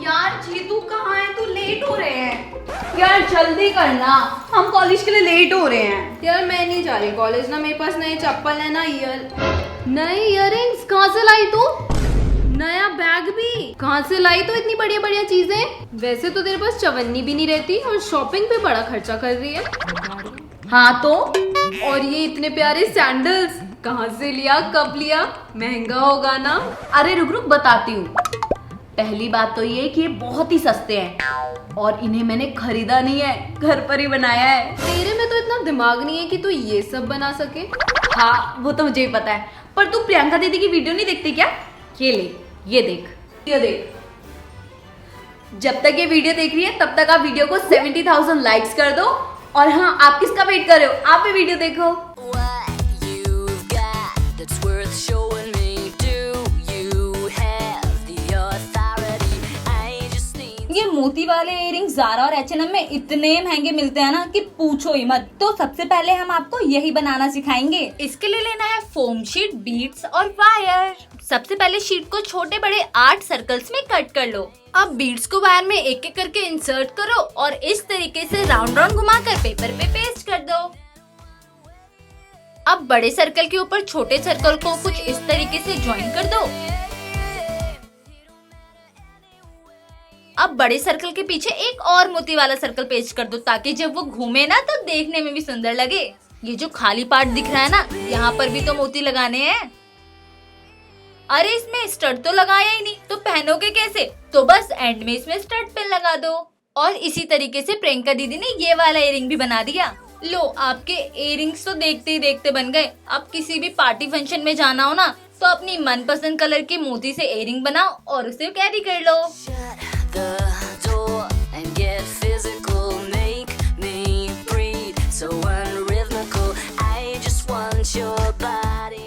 यार जीतू कहाँ है? तू लेट हो रहे हैं। यार जल्दी करना, हम कॉलेज के लिए लेट हो रहे हैं। यार मैं नहीं जा रही कॉलेज ना, मेरे पास नए चप्पल है ना नए इयररिंग्स कहाँ से लाई तू? नया बैग भी कहाँ से लाई तू? इतनी बढ़िया बढ़िया चीजें। वैसे तो तेरे पास चवन्नी भी नहीं रहती और शॉपिंग पे बड़ा खर्चा कर रही है। हाँ तो? और ये इतने प्यारे सैंडल्स कहाँ से लिया, कब लिया? महंगा होगा ना? अरे रुक रुक बताती हूँ। पहली बात तो ये कि ये बहुत ही सस्ते हैं और इन्हें मैंने खरीदा नहीं है, घर पर ही बनाया है। तेरे में तो इतना दिमाग नहीं है कि तू ये सब बना सके। हाँ वो तो मुझे ही पता है, पर तू प्रियंका दीदी की वीडियो नहीं देखती क्या? ये ले, ये देख, ये देख। जब तक ये वीडियो देख रही है तब तक आप वीडियो को 70,000 लाइक्स कर दो। और हाँ, आप किसका वेट कर रहे हो? आप भी वीडियो देखो। ये मोती वाले इयरिंग्स ज़ारा और H&M में इतने महंगे मिलते हैं ना कि पूछो ही मत। तो सबसे पहले हम आपको यही बनाना सिखाएंगे। इसके लिए लेना है फोम शीट, बीड्स और वायर। सबसे पहले शीट को छोटे बड़े 8 सर्कल्स में कट कर लो। अब बीड्स को वायर में एक एक करके इंसर्ट करो और इस तरीके से राउंड राउंड घुमाकर पेपर पे पेस्ट कर दो। अब बड़े सर्कल के ऊपर छोटे सर्कल को कुछ इस तरीके से ज्वाइन कर दो। अब बड़े सर्कल के पीछे एक और मोती वाला सर्कल पेस्ट कर दो ताकि जब वो घूमे ना तो देखने में भी सुंदर लगे। ये जो खाली पार्ट दिख रहा है ना, यहाँ पर भी तो मोती लगाने हैं। अरे इसमें स्टड तो लगाया ही नहीं, तो पहनोगे कैसे? तो बस एंड में इसमें स्टड पिन लगा दो। और इसी तरीके से प्रियंका दीदी ने ये वाला इयरिंग भी बना दिया। लो, आपके इयरिंग्स तो देखते ही देखते बन गए। अब किसी भी पार्टी फंक्शन में जाना हो ना तो अपनी मनपसंद कलर के मोती से इयरिंग बनाओ और उसे कैरी कर लो।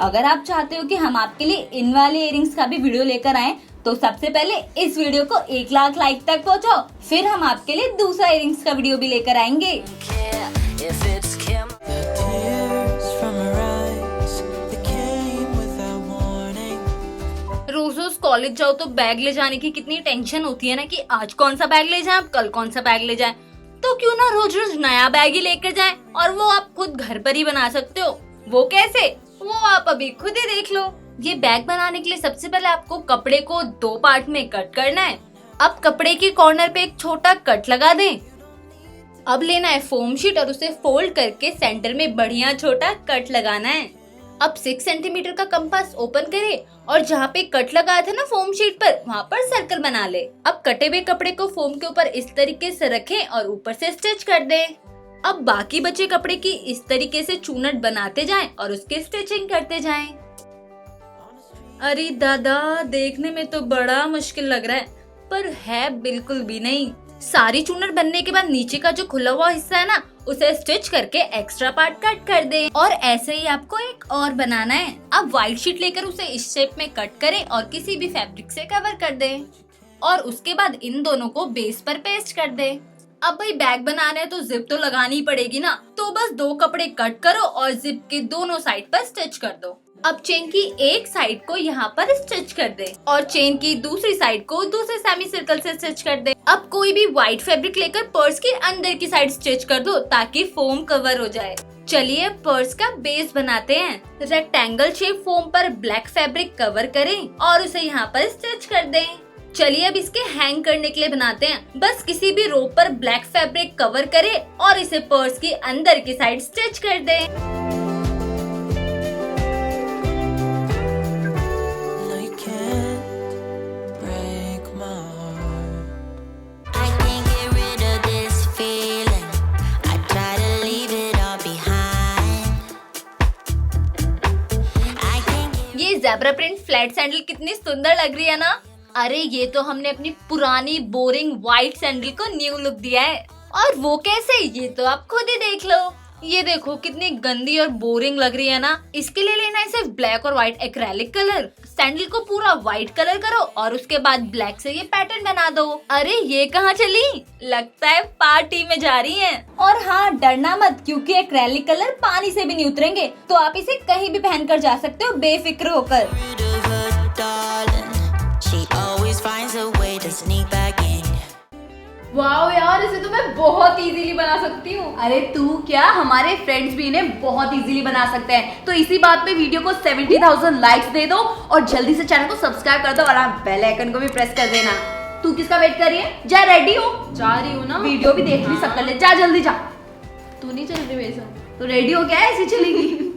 अगर आप चाहते हो कि हम आपके लिए इन वाले इयरिंग्स का भी वीडियो लेकर आएं, तो सबसे पहले इस वीडियो को 1 लाख लाइक तक पहुंचाओ, फिर हम आपके लिए दूसरा इयरिंग्स का वीडियो भी लेकर आएंगे। रोज रोज कॉलेज जाओ तो बैग ले जाने की कितनी टेंशन होती है ना कि आज कौन सा बैग ले जाएं, कल कौन सा बैग ले जाएं। तो क्यों ना रोज रोज नया बैग ही लेकर जाएं और वो आप खुद घर पर ही बना सकते हो। वो कैसे? वो आप अभी खुद ही देख लो। ये बैग बनाने के लिए सबसे पहले आपको कपड़े को 2 पार्ट में कट करना है। अब कपड़े के कॉर्नर पे एक छोटा कट लगा दें। अब लेना है फोम शीट और उसे फोल्ड करके सेंटर में बढ़िया छोटा कट लगाना है। अब 6 सेंटीमीटर का कंपास ओपन करे और जहाँ पे कट लगाया था ना फोम शीट पर, वहाँ पर सर्कल बना ले। अब कटे हुए कपड़े को फोम के ऊपर इस तरीके से रखें और ऊपर से स्टिच कर दे। अब बाकी बचे कपड़े की इस तरीके से चूनट बनाते जाएं और उसके स्टिचिंग करते जाएं। अरे दादा, देखने में तो बड़ा मुश्किल लग रहा है, पर है बिल्कुल भी नहीं। सारी चूनट बनने के बाद नीचे का जो खुला हुआ हिस्सा है ना, उसे स्टिच करके एक्स्ट्रा पार्ट कट कर दें। और ऐसे ही आपको एक और बनाना है। अब व्हाइट शीट लेकर उसे इस शेप में कट करें और किसी भी फैब्रिक से कवर कर दें और उसके बाद इन दोनों को बेस पर पेस्ट कर दें। अब भाई बैग बनाना है तो जिप तो लगानी ही पड़ेगी ना, तो बस 2 कपड़े कट करो और जिप के दोनों साइड पर स्टिच कर दो। अब चेन की एक साइड को यहाँ पर स्टिच कर दे और चेन की दूसरी साइड को दूसरे सेमी सर्कल से स्टिच कर दे। अब कोई भी व्हाइट फैब्रिक लेकर पर्स के अंदर की साइड स्टिच कर दो ताकि फोम कवर हो जाए। चलिए पर्स का बेस बनाते हैं। रेक्टेंगल शेप फोम पर ब्लैक फैब्रिक कवर करें और उसे यहाँ पर स्टिच कर दें। चलिए अब इसके हैंग करने के लिए बनाते हैं। बस किसी भी रोप पर ब्लैक फैब्रिक कवर करें और इसे पर्स के अंदर की साइड स्टिच कर दें। ये ज़ेब्रा प्रिंट फ्लैट सैंडल कितनी सुंदर लग रही है ना। अरे ये तो हमने अपनी पुरानी बोरिंग व्हाइट सैंडल को न्यू लुक दिया है। और वो कैसे, ये तो आप खुद ही देख लो। ये देखो कितनी गंदी और बोरिंग लग रही है ना। इसके लिए लेना है सिर्फ ब्लैक और व्हाइट एक्रेलिक कलर। सैंडल को पूरा व्हाइट कलर करो और उसके बाद ब्लैक से ये पैटर्न बना दो। अरे ये कहाँ चली? लगता है पार्टी में जा रही है। और हाँ, डरना मत, क्योंकि एक्रेलिक कलर पानी से भी नहीं उतरेंगे, तो आप इसे कहीं भी पहन कर जा सकते हो बेफिक्र होकर। She always finds a way to sneak back in. Wow यार, इसे तो मैं बहुत इजीली बना सकती हूँ। अरे तू क्या, हमारे फ्रेंड्स भी इन्हें बहुत इजीली बना सकते हैं। तो इसी बात पे वीडियो को 70,000 लाइक्स दे दो और जल्दी से चैनल को सब्सक्राइब कर दो और हाँ, बेल आइकन को भी प्रेस कर देना। तू किसका वेट कर रही है? जा, रेडी हो? जा रही हूँ ना। वीडियो भी देख ली, सब कर ले, जा जल्दी जा। तू नहीं चल रही मेरे साथ? तो रेडी हो क्या है, ऐसी चलेगी?